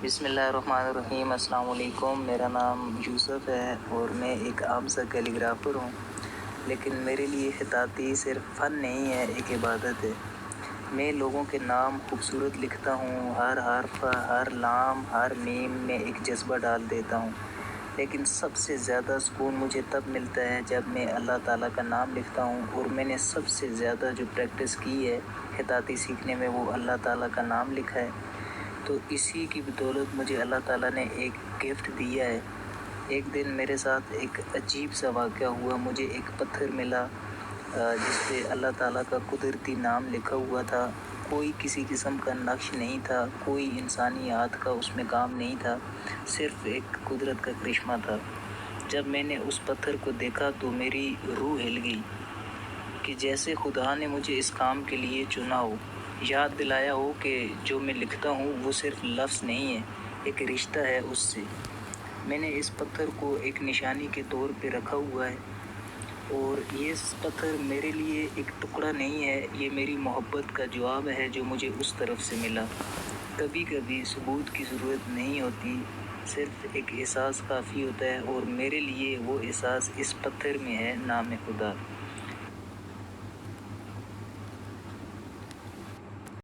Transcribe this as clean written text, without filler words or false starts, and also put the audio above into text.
بسم اللہ الرحمن الرحیم۔ السلام علیکم۔ میرا نام یوسف ہے اور میں ایک عام سا کیلیگرافر ہوں، لیکن میرے لیے خطاطی صرف فن نہیں ہے، ایک عبادت ہے۔ میں لوگوں کے نام خوبصورت لکھتا ہوں، ہر حرف، ہر لام، ہر میم میں ایک جذبہ ڈال دیتا ہوں، لیکن سب سے زیادہ سکون مجھے تب ملتا ہے جب میں اللہ تعالیٰ کا نام لکھتا ہوں، اور میں نے سب سے زیادہ جو پریکٹس کی ہے خطاطی سیکھنے میں وہ اللہ تعالیٰ کا نام لکھا ہے۔ تو اسی کی بدولت مجھے اللہ تعالیٰ نے ایک گفٹ دیا ہے۔ ایک دن میرے ساتھ ایک عجیب سا واقعہ ہوا۔ مجھے ایک پتھر ملا جس پہ اللہ تعالیٰ کا قدرتی نام لکھا ہوا تھا۔ کوئی کسی قسم کا نقش نہیں تھا، کوئی انسانی ہاتھ کا اس میں کام نہیں تھا، صرف ایک قدرت کا کرشمہ تھا۔ جب میں نے اس پتھر کو دیکھا تو میری روح ہل گئی کہ جیسے خدا نے مجھے اس کام کے لیے چنا ہو، یاد دلایا ہو کہ جو میں لکھتا ہوں وہ صرف لفظ نہیں ہے، ایک رشتہ ہے اس سے۔ میں نے اس پتھر کو ایک نشانی کے طور پہ رکھا ہوا ہے، اور یہ پتھر میرے لیے ایک ٹکڑا نہیں ہے، یہ میری محبت کا جواب ہے جو مجھے اس طرف سے ملا۔ کبھی کبھی ثبوت کی ضرورت نہیں ہوتی، صرف ایک احساس کافی ہوتا ہے، اور میرے لیے وہ احساس اس پتھر میں ہے، نام خدا۔